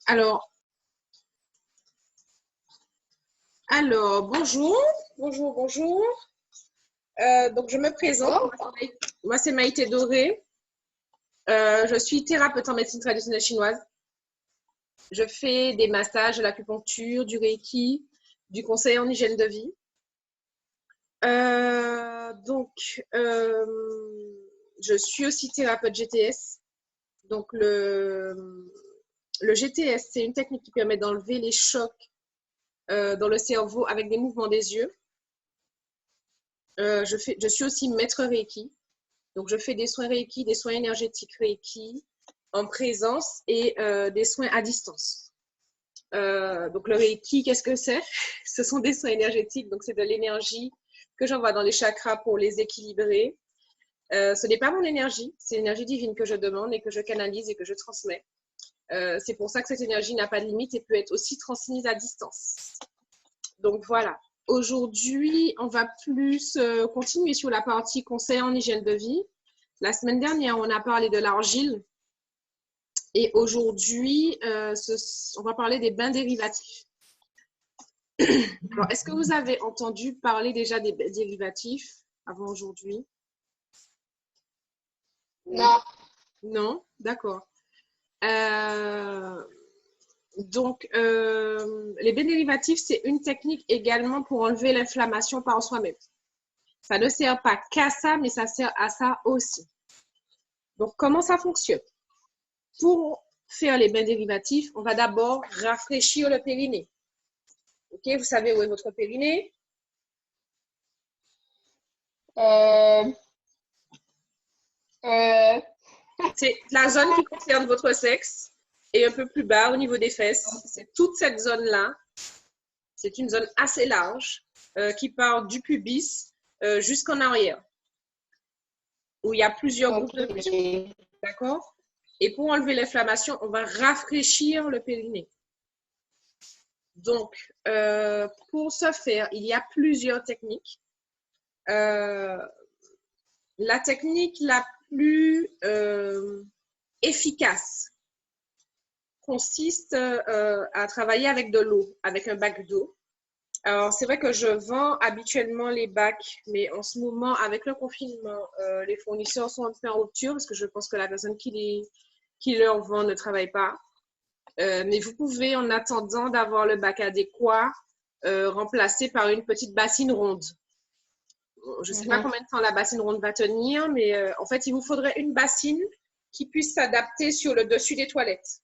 Alors, bonjour, bonjour. Donc, je me présente. Moi, c'est Maïté Doré. Je suis thérapeute en médecine traditionnelle chinoise. Je fais des massages, de l'acupuncture, du reiki, du conseil en hygiène de vie. Je suis aussi thérapeute GTS. Donc, le GTS, c'est une technique qui permet d'enlever les chocs dans le cerveau avec des mouvements des yeux. Je suis aussi maître Reiki. Donc, je fais des soins Reiki, des soins énergétiques Reiki en présence et des soins à distance. Donc, le Reiki, qu'est-ce que c'est? Ce sont des soins énergétiques. Donc, c'est de l'énergie que j'envoie dans les chakras pour les équilibrer. Ce n'est pas mon énergie, c'est l'énergie divine que je demande et que je canalise et que je transmets. C'est pour ça que cette énergie n'a pas de limite et peut être aussi transmise à distance. Donc, voilà. Aujourd'hui, on va plus continuer sur la partie conseil en hygiène de vie. La semaine dernière, on a parlé de l'argile. Et aujourd'hui, on va parler des bains dérivatifs. Alors, est-ce que vous avez entendu parler déjà des bains dérivatifs avant aujourd'hui? Non. Non? D'accord. Les bains dérivatifs, c'est une technique également pour enlever l'inflammation par soi-même. Ça ne sert pas qu'à ça, mais ça sert à ça aussi. Donc, comment ça fonctionne? Pour faire les bains dérivatifs, on va d'abord rafraîchir le périnée. Ok, vous savez où est votre périnée? C'est la zone qui concerne votre sexe et un peu plus bas au niveau des fesses. C'est toute cette zone-là. C'est une zone assez large qui part du pubis jusqu'en arrière, où il y a plusieurs groupes de muscles. D'accord? Et pour enlever l'inflammation, on va rafraîchir le périnée. Donc, pour ce faire, il y a plusieurs techniques. La technique la plus efficace consiste à travailler avec de l'eau, avec un bac d'eau. Alors, c'est vrai que je vends habituellement les bacs, mais en ce moment, avec le confinement, les fournisseurs sont un peu en rupture parce que je pense que la personne qui leur vend ne travaille pas. Mais vous pouvez, en attendant d'avoir le bac adéquat, remplacer par une petite bassine ronde. Je ne sais pas combien de temps la bassine ronde va tenir, mais en fait, il vous faudrait une bassine qui puisse s'adapter sur le dessus des toilettes.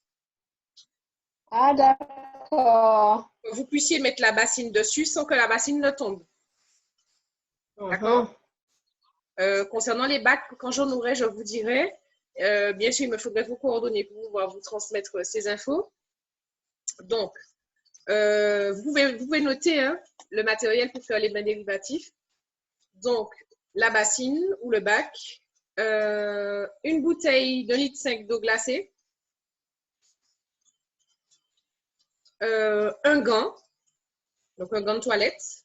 Ah, d'accord. Que vous puissiez mettre la bassine dessus sans que la bassine ne tombe. D'accord? Concernant les bacs, quand j'en aurai, je vous dirai. Bien sûr, il me faudrait vos coordonnées pour pouvoir vous transmettre ces infos. Donc, vous pouvez noter le matériel pour faire les bains dérivatifs. Donc, la bassine ou le bac, une bouteille de 1,5 litre d'eau glacée, un gant, donc un gant de toilette,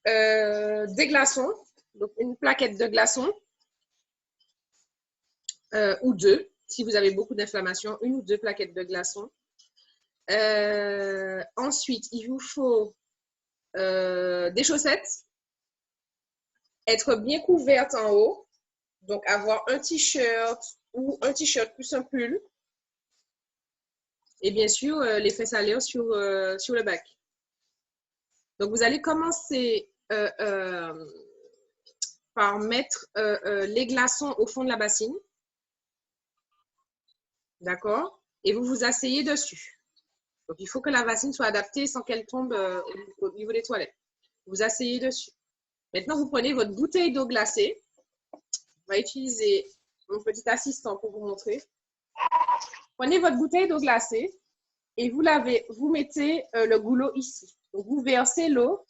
des glaçons, donc une plaquette de glaçons, ou deux, si vous avez beaucoup d'inflammation, une ou deux plaquettes de glaçons. Ensuite, il vous faut des chaussettes, être bien couverte en haut, donc avoir un t-shirt ou un t-shirt plus un pull, et bien sûr les fesses à l'air sur le bac. Donc, vous allez commencer par mettre les glaçons au fond de la bassine, d'accord? Et vous vous asseyez dessus. Donc, il faut que la bassine soit adaptée sans qu'elle tombe au niveau des toilettes. Vous asseyez dessus. Maintenant, vous prenez votre bouteille d'eau glacée. On va utiliser mon petit assistant pour vous montrer. Prenez votre bouteille d'eau glacée et vous mettez le goulot ici. Donc, vous versez l'eau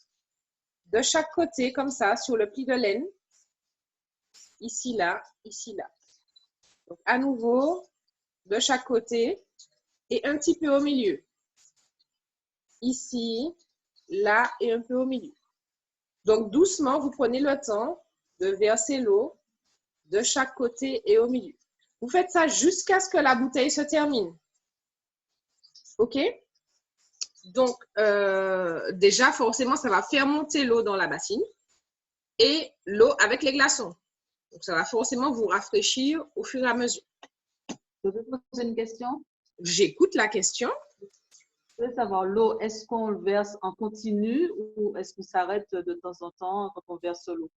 de chaque côté, comme ça, sur le pli de laine. Ici, là, ici, là. Donc, à nouveau, de chaque côté et un petit peu au milieu. Ici, là et un peu au milieu. Donc, doucement, vous prenez le temps de verser l'eau de chaque côté et au milieu. Vous faites ça jusqu'à ce que la bouteille se termine. OK? Donc, déjà, forcément, ça va faire monter l'eau dans la bassine et l'eau avec les glaçons. Donc, ça va forcément vous rafraîchir au fur et à mesure. Je peux poser une question? J'écoute la question. Je veux savoir, l'eau, est-ce qu'on le verse en continu ou est-ce qu'on s'arrête de temps en temps quand on verse l'eau?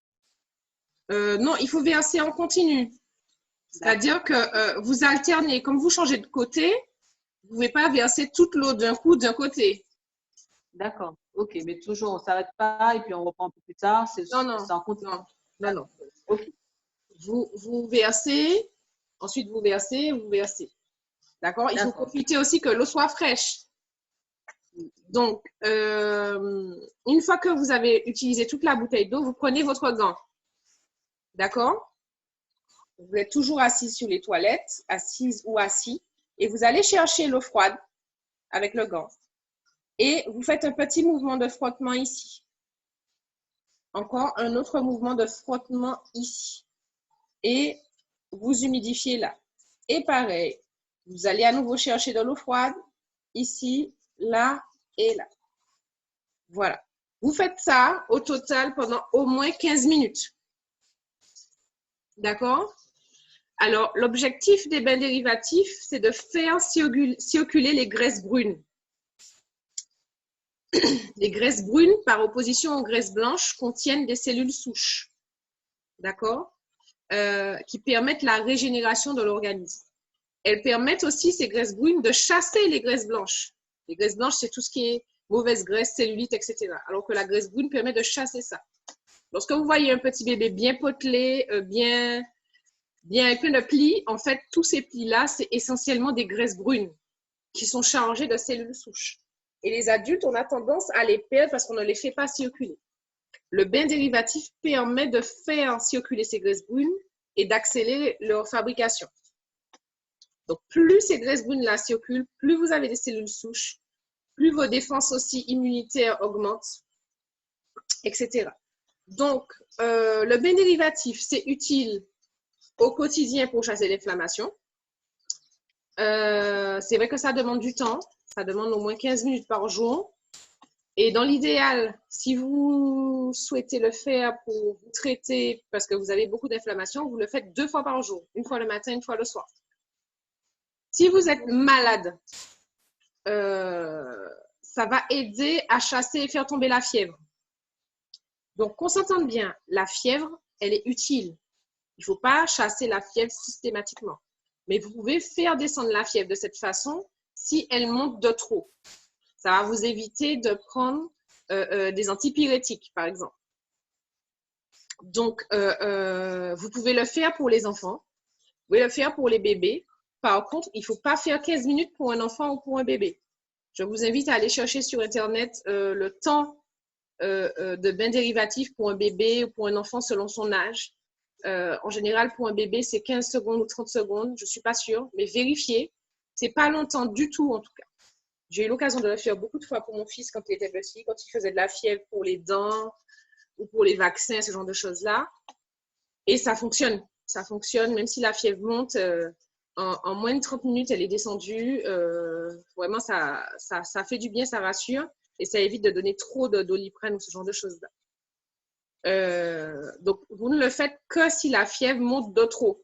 Non, il faut verser en continu. C'est-à-dire que vous alternez. Comme vous changez de côté, vous ne pouvez pas verser toute l'eau d'un coup d'un côté. D'accord, ok, mais toujours, on ne s'arrête pas et puis on reprend un peu plus tard. Non. En continu. Non. Ok. Vous versez, ensuite vous versez. D'accord? Il faut profiter aussi que l'eau soit fraîche. Donc, une fois que vous avez utilisé toute la bouteille d'eau, vous prenez votre gant. D'accord? Vous êtes toujours assis sur les toilettes, assise ou assis, et vous allez chercher l'eau froide avec le gant. Et vous faites un petit mouvement de frottement ici. Encore un autre mouvement de frottement ici. Et vous humidifiez là. Et pareil, vous allez à nouveau chercher de l'eau froide, ici, là et là. Voilà. Vous faites ça au total pendant au moins 15 minutes. D'accord? Alors, l'objectif des bains dérivatifs, c'est de faire circuler les graisses brunes. Les graisses brunes, par opposition aux graisses blanches, contiennent des cellules souches. D'accord? Qui permettent la régénération de l'organisme. Elles permettent aussi, ces graisses brunes, de chasser les graisses blanches. Les graisses blanches, c'est tout ce qui est mauvaise graisse, cellulite, etc. Alors que la graisse brune permet de chasser ça. Lorsque vous voyez un petit bébé bien potelé, bien plein de plis, en fait, tous ces plis-là, c'est essentiellement des graisses brunes qui sont chargées de cellules souches. Et les adultes, on a tendance à les perdre parce qu'on ne les fait pas circuler. Le bain dérivatif permet de faire circuler ces graisses brunes et d'accélérer leur fabrication. Donc, plus ces graisses brunes-là circulent, plus vous avez des cellules souches, plus vos défenses aussi immunitaires augmentent, etc. Donc, le bain dérivatif, c'est utile au quotidien pour chasser l'inflammation. C'est vrai que ça demande du temps. Ça demande au moins 15 minutes par jour. Et dans l'idéal, si vous souhaitez le faire pour vous traiter parce que vous avez beaucoup d'inflammation, vous le faites 2 fois par jour. Une fois le matin, une fois le soir. Si vous êtes malade, ça va aider à chasser et faire tomber la fièvre. Donc, qu'on s'entende bien, la fièvre, elle est utile. Il ne faut pas chasser la fièvre systématiquement. Mais vous pouvez faire descendre la fièvre de cette façon si elle monte de trop. Ça va vous éviter de prendre des antipyrétiques, par exemple. Donc, vous pouvez le faire pour les enfants. Vous pouvez le faire pour les bébés. Par contre, il ne faut pas faire 15 minutes pour un enfant ou pour un bébé. Je vous invite à aller chercher sur Internet le temps de bain dérivatif pour un bébé ou pour un enfant selon son âge. En général, pour un bébé, c'est 15 secondes ou 30 secondes. Je ne suis pas sûre, mais vérifiez. Ce n'est pas longtemps du tout, en tout cas. J'ai eu l'occasion de le faire beaucoup de fois pour mon fils quand il était petit, quand il faisait de la fièvre pour les dents ou pour les vaccins, ce genre de choses-là. Et ça fonctionne. Ça fonctionne, même si la fièvre monte. En moins de 30 minutes, elle est descendue. Vraiment, ça fait du bien, ça rassure. Et ça évite de donner trop de Doliprane ou ce genre de choses-là. Donc, vous ne le faites que si la fièvre monte de trop.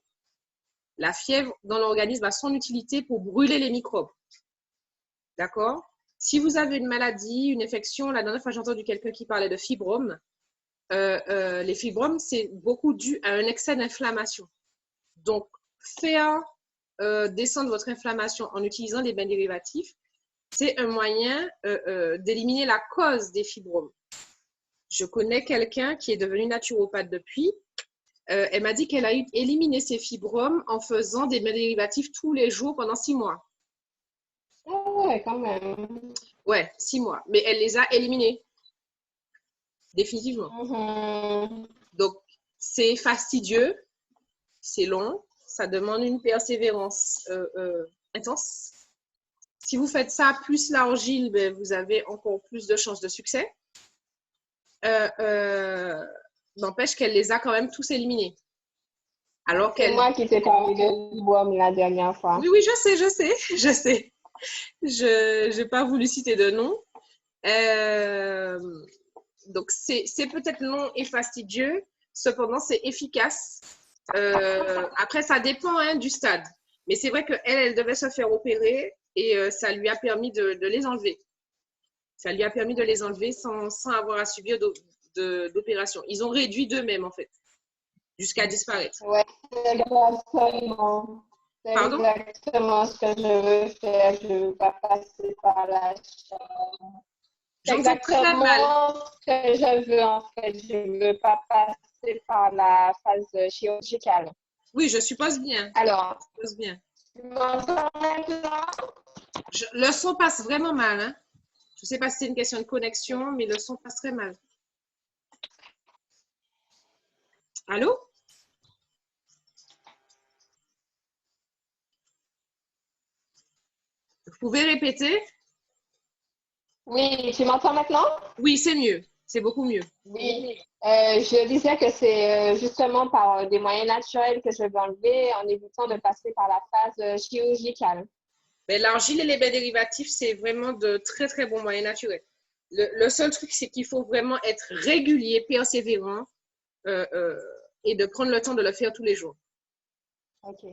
La fièvre dans l'organisme a son utilité pour brûler les microbes. D'accord? Si vous avez une maladie, une infection, la dernière fois j'ai entendu quelqu'un qui parlait de fibromes. Les fibromes, c'est beaucoup dû à un excès d'inflammation. Donc, faire descendre votre inflammation en utilisant des bains dérivatifs, c'est un moyen d'éliminer la cause des fibromes. Je connais quelqu'un qui est devenu naturopathe depuis. Elle m'a dit qu'elle a éliminé ses fibromes en faisant des bains dérivatifs tous les jours pendant 6 mois. Ah ouais, quand même. Ouais, 6 mois. Mais elle les a éliminés. Définitivement. Donc, c'est fastidieux, c'est long, ça demande une persévérance intense. Si vous faites ça plus l'argile, ben, vous avez encore plus de chances de succès. N'empêche qu'elle les a quand même tous éliminés. C'est moi qui t'ai parlé de fibromes la dernière fois. Oui, je sais. Je n'ai pas voulu citer de nom. Donc, c'est peut-être long et fastidieux, cependant, c'est efficace. Après, ça dépend hein, du stade. Mais c'est vrai qu'elle, elle devait se faire opérer et ça lui a permis de les enlever. Ça lui a permis de les enlever sans avoir à subir d'opération. Ils ont réduit d'eux-mêmes, en fait, jusqu'à disparaître. Ouais, c'est exactement. C'est Pardon? exactement ce que je veux faire. Je ne veux pas passer par la chaîne. C'est J'entends très mal. exactement ce que je veux en fait. Je ne veux pas passer par la phase chirurgicale. Oui, je suppose bien. Alors, Je suppose bien. tu m'entends maintenant? Le son passe vraiment mal. Hein? Je ne sais pas si c'est une question de connexion, mais le son passe très mal. Allô? Vous pouvez répéter? Oui, tu m'entends maintenant? Oui, c'est mieux. C'est beaucoup mieux. Oui. Je disais que c'est justement par des moyens naturels que je veux enlever en évitant de passer par la phase chirurgicale. Mais l'argile et les baies dérivatifs, c'est vraiment de très, très bons moyens naturels. Le seul truc, c'est qu'il faut vraiment être régulier, persévérant et de prendre le temps de le faire tous les jours. OK.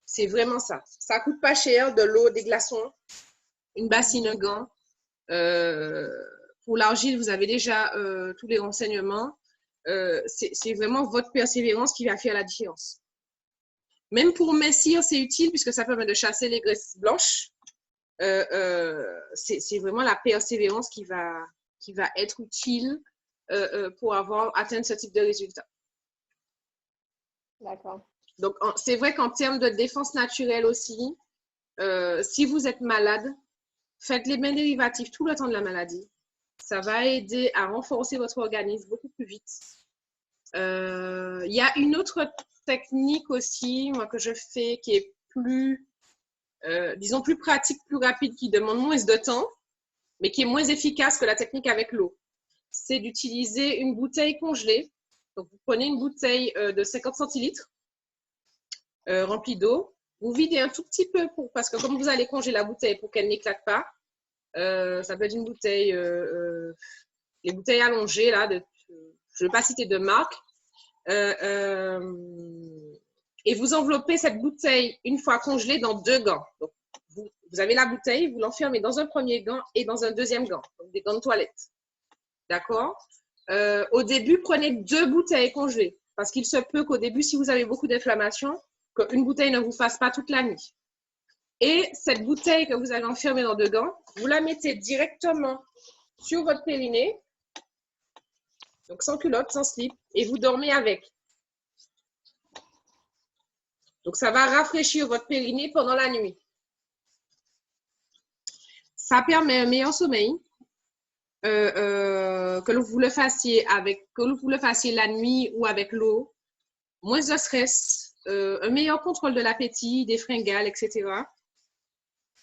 C'est vraiment ça. Ça coûte pas cher, de l'eau, des glaçons, une bassine, un gant. Pour l'argile, vous avez déjà tous les renseignements. C'est vraiment votre persévérance qui va faire la différence. Même pour mincir, c'est utile puisque ça permet de chasser les graisses blanches. C'est vraiment la persévérance qui va être utile pour atteindre ce type de résultat. D'accord. Donc, c'est vrai qu'en termes de défense naturelle aussi, si vous êtes malade, faites les bains dérivatifs tout le temps de la maladie. Ça va aider à renforcer votre organisme beaucoup plus vite. Il y a une autre technique aussi, moi, que je fais qui est plus, disons, plus pratique, plus rapide, qui demande moins de temps, mais qui est moins efficace que la technique avec l'eau. C'est d'utiliser une bouteille congelée. Donc, vous prenez une bouteille de 50 centilitres remplie d'eau. Vous videz un tout petit peu parce que comme vous allez congeler la bouteille pour qu'elle n'éclate pas, ça peut être une bouteille, les bouteilles allongées, là, je ne vais pas citer de marque. Et vous enveloppez cette bouteille une fois congelée dans 2 gants. Donc, vous avez la bouteille, vous l'enfermez dans un premier gant et dans un deuxième gant, donc des gants de toilette. D'accord? Au début, prenez 2 bouteilles congelées parce qu'il se peut qu'au début, si vous avez beaucoup d'inflammation, qu'une bouteille ne vous fasse pas toute la nuit. Et cette bouteille que vous avez enfermée dans 2 gants, vous la mettez directement sur votre périnée, donc sans culotte, sans slip, et vous dormez avec. Donc, ça va rafraîchir votre périnée pendant la nuit. Ça permet un meilleur sommeil, que vous le fassiez la nuit ou avec l'eau, moins de stress, un meilleur contrôle de l'appétit, des fringales, etc.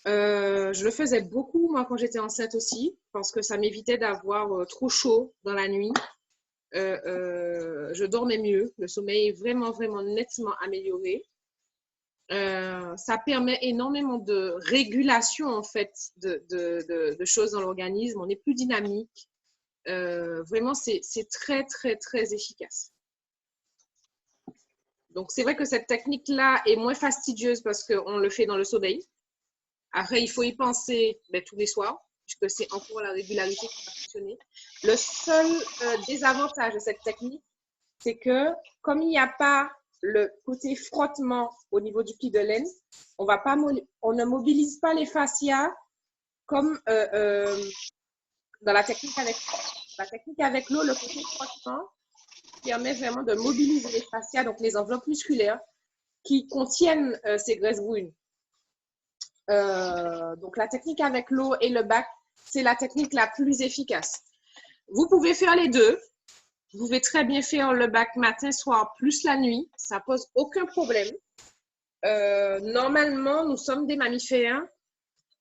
Je le faisais beaucoup, moi, quand j'étais enceinte aussi, parce que ça m'évitait d'avoir trop chaud dans la nuit. Je dormais mieux. Le sommeil est vraiment, vraiment nettement amélioré. Ça permet énormément de régulation, en fait, de choses dans l'organisme. On est plus dynamique. Vraiment, c'est très, très, très efficace. Donc, c'est vrai que cette technique-là est moins fastidieuse parce qu'on le fait dans le sommeil. Après, il faut y penser tous les soirs, puisque c'est encore la régularité qui va fonctionner. Le seul désavantage de cette technique, c'est que comme il n'y a pas le côté frottement au niveau du pli de laine, on ne mobilise pas les fascias comme dans la technique avec l'eau. La technique avec l'eau, le côté frottement permet vraiment de mobiliser les fascias, donc les enveloppes musculaires qui contiennent ces graisses brunes. Donc, la technique avec l'eau et le bac, c'est la technique la plus efficace. Vous pouvez faire les deux. Vous pouvez très bien faire le bac matin, soir, plus la nuit. Ça pose aucun problème. Normalement, nous sommes des mammifères.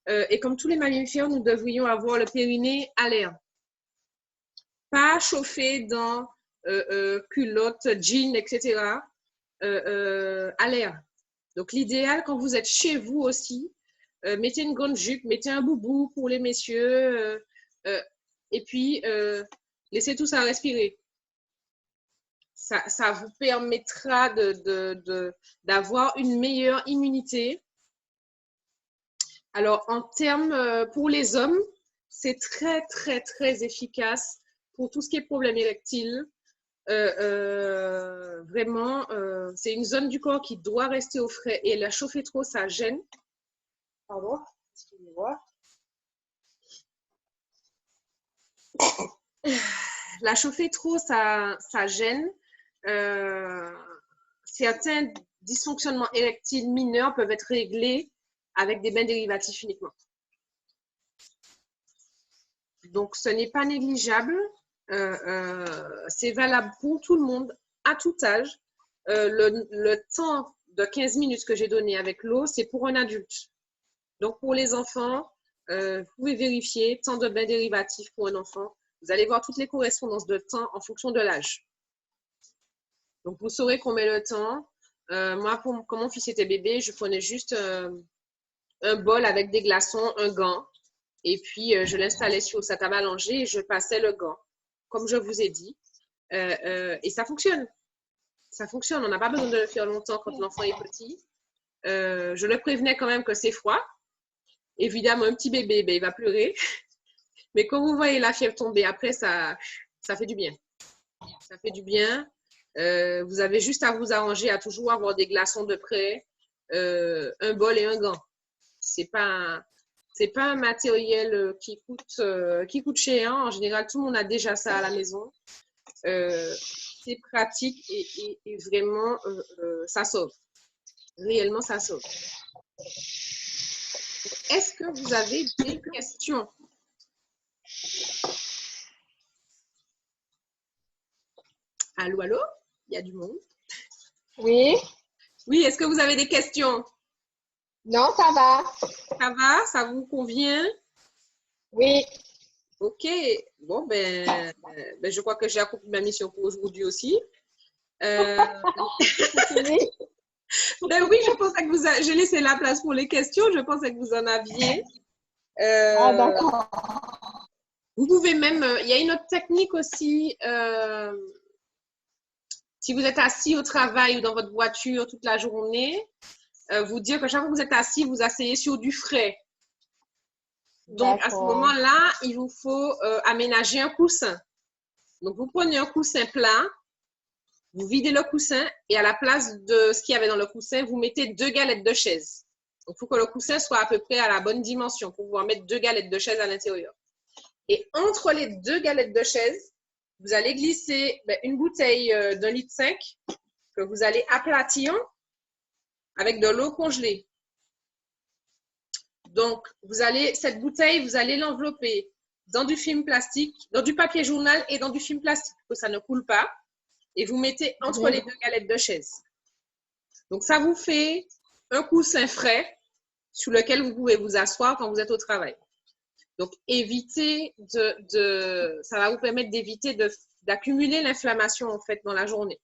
Et comme tous les mammifères, nous devrions avoir le périnée à l'air. Pas chauffé dans culottes, jeans, etc. À l'air. Donc, l'idéal, quand vous êtes chez vous aussi, mettez une grande jupe, mettez un boubou pour les messieurs, et puis laissez tout ça respirer. Ça vous permettra d'avoir une meilleure immunité. Alors, en termes pour les hommes, c'est très, très, très efficace pour tout ce qui est problème érectile. Vraiment, c'est une zone du corps qui doit rester au frais et la chauffer trop, ça gêne. Pardon, excusez-moi. La chauffer trop, ça gêne. Certains dysfonctionnements érectiles mineurs peuvent être réglés avec des bains dérivatifs uniquement. Donc, ce n'est pas négligeable. C'est valable pour tout le monde, à tout âge. Le temps de 15 minutes que j'ai donné avec l'eau, c'est pour un adulte. Donc, pour les enfants, vous pouvez vérifier temps de bain dérivatif pour un enfant. Vous allez voir toutes les correspondances de temps en fonction de l'âge. Donc, vous saurez qu'on met le temps. Moi, quand mon fils était bébé, je prenais juste un bol avec des glaçons, un gant, et puis je l'installais sur sa table à langer et je passais le gant, comme je vous ai dit. Et ça fonctionne. Ça fonctionne. On n'a pas besoin de le faire longtemps quand l'enfant est petit. Je le prévenais quand même que c'est froid. Évidemment, un petit bébé, ben, il va pleurer. Mais quand vous voyez la fièvre tomber, après, ça fait du bien. Ça fait du bien. Vous avez juste à vous arranger à toujours avoir des glaçons de près, un bol et un gant. C'est pas un matériel qui coûte cher. En général, tout le monde a déjà ça à la maison. C'est pratique et vraiment, ça sauve. Réellement, ça sauve. Est-ce que vous avez des questions? Allô, allô? Il y a du monde? Oui. Oui, est-ce que vous avez des questions? Non, ça va. Ça va? Ça vous convient? Oui. Ok. Bon, ben, je crois que j'ai accompli ma mission pour aujourd'hui aussi. C'est fini? Ben oui, je pensais que j'ai laissé la place pour les questions. Je pensais que vous en aviez. Ah, d'accord. Vous pouvez même, il y a une autre technique aussi. Si vous êtes assis au travail ou dans votre voiture toute la journée, vous dire que chaque fois que vous êtes assis, vous asseyez sur du frais. Donc, à ce moment-là, il vous faut aménager un coussin. Donc, vous prenez un coussin plat, vous videz le coussin et à la place de ce qu'il y avait dans le coussin, vous mettez 2 galettes de chaise. Donc, il faut que le coussin soit à peu près à la bonne dimension pour pouvoir mettre 2 galettes de chaise à l'intérieur. Et entre les 2 galettes de chaise, vous allez glisser une bouteille d'1,5 litre que vous allez aplatir avec de l'eau congelée. Donc, cette bouteille, vous allez l'envelopper dans du film plastique, dans du papier journal et dans du film plastique pour que ça ne coule pas. Et vous mettez entre les 2 galettes de chaise. Donc, ça vous fait un coussin frais sur lequel vous pouvez vous asseoir quand vous êtes au travail. Donc, ça va vous permettre d'éviter d'accumuler l'inflammation en fait dans la journée.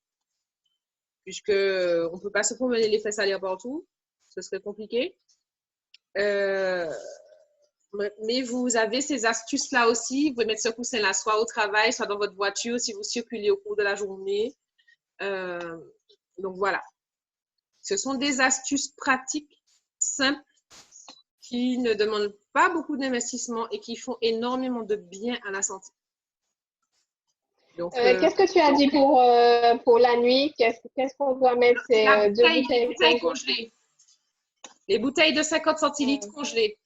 Puisque on ne peut pas se promener les fesses aller partout, ce serait compliqué. Mais vous avez ces astuces-là aussi. Vous pouvez mettre ce coussin-là soit au travail, soit dans votre voiture si vous circulez au cours de la journée. Donc, voilà. Ce sont des astuces pratiques, simples, qui ne demandent pas beaucoup d'investissement et qui font énormément de bien à la santé. Qu'est-ce que tu as dit pour la nuit? Qu'est-ce qu'on doit mettre? C'est 2 bouteilles congelées. Les bouteilles de 50 centilitres congelées.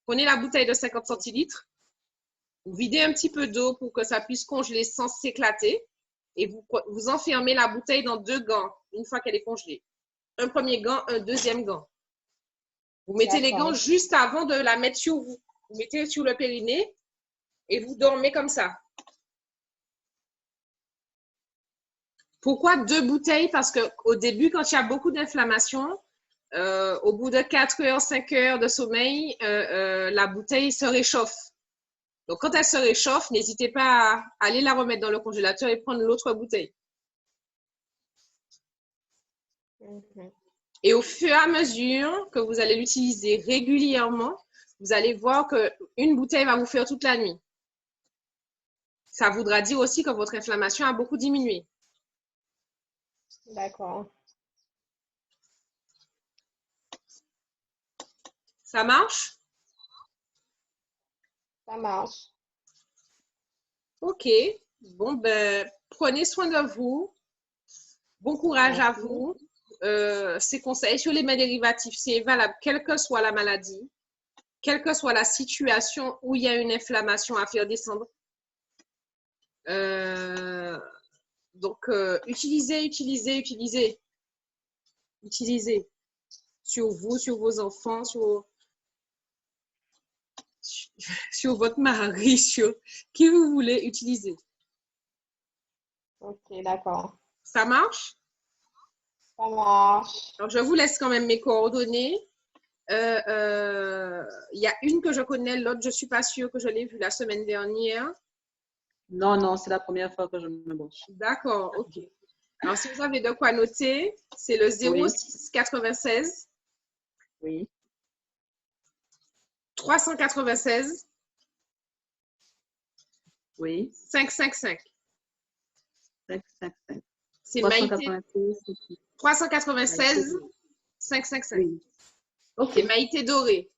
Prenez la bouteille de 50 centilitres, vous videz un petit peu d'eau pour que ça puisse congeler sans s'éclater et vous enfermez la bouteille dans 2 gants une fois qu'elle est congelée. Un premier gant, un deuxième gant. Vous mettez les gants juste avant de la mettre sur vous. Vous mettez sur le périnée et vous dormez comme ça. Pourquoi 2 bouteilles? Parce qu'au début, quand il y a beaucoup d'inflammation, au bout de 4 heures, 5 heures de sommeil, la bouteille se réchauffe. Donc, quand elle se réchauffe, n'hésitez pas à aller la remettre dans le congélateur et prendre l'autre bouteille. Et au fur et à mesure que vous allez l'utiliser régulièrement, vous allez voir qu'une bouteille va vous faire toute la nuit. Ça voudra dire aussi que votre inflammation a beaucoup diminué. D'accord. Ça marche? Ça marche. OK. Bon, ben, prenez soin de vous. Bon courage à Merci. vous. Ces conseils sur les mets dérivatifs, c'est valable quelle que soit la maladie, quelle que soit la situation où il y a une inflammation à faire descendre. Donc, utilisez sur vous, sur vos enfants, sur votre mari, sur qui vous voulez utiliser. Ok, d'accord. Ça marche? Ça marche. Alors, je vous laisse quand même mes coordonnées. Il y a une que je connais, l'autre, je ne suis pas sûre que je l'ai vue la semaine dernière. Non, non, c'est la première fois que je me branche. D'accord, OK. Alors, si vous avez de quoi noter, c'est le 06 96 Oui. 396 Oui. 555. 555. C'est Maïté. 396. 396 555. Oui. OK. C'est Maïté Doré.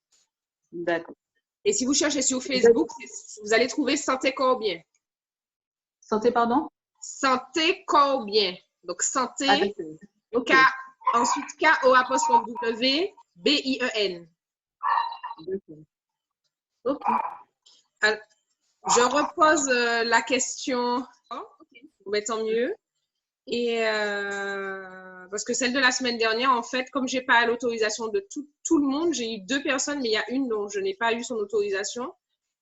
D'accord. Et si vous cherchez sur Facebook, vous allez trouver Santé Corps Bien. Santé, pardon? Santé Corps Bien. Donc, santé, OK. ensuite K-O-W, B-I-E-N. OK. Alors, je repose la question pour mettre mieux. Et parce que celle de la semaine dernière, en fait, comme je n'ai pas l'autorisation de tout le monde, j'ai eu 2 personnes, mais il y a une dont je n'ai pas eu son autorisation.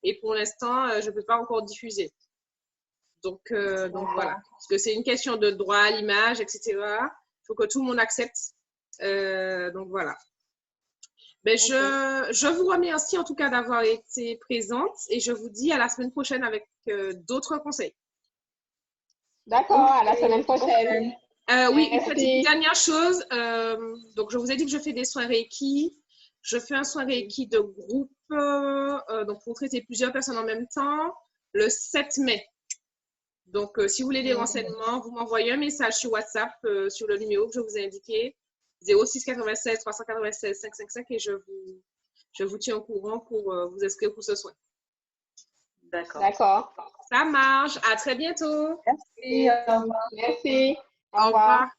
Et pour l'instant, je ne peux pas encore diffuser. Donc voilà. Parce que c'est une question de droit à l'image, etc. Il faut que tout le monde accepte. Donc voilà. Ben, je vous remercie en tout cas d'avoir été présente et je vous dis à la semaine prochaine avec d'autres conseils. D'accord, à la semaine prochaine. Oui, une petite dernière chose. Donc, je vous ai dit que je fais des soins Reiki. Je fais un soin Reiki de groupe, donc pour traiter plusieurs personnes en même temps, le 7 mai. Donc, si vous voulez des renseignements, vous m'envoyez un message sur WhatsApp sur le numéro que je vous ai indiqué, 06 96 396 555 et je vous tiens au courant pour vous inscrire pour ce soin. D'accord. D'accord. Ça marche. À très bientôt. Merci. Au revoir. Merci. Au revoir.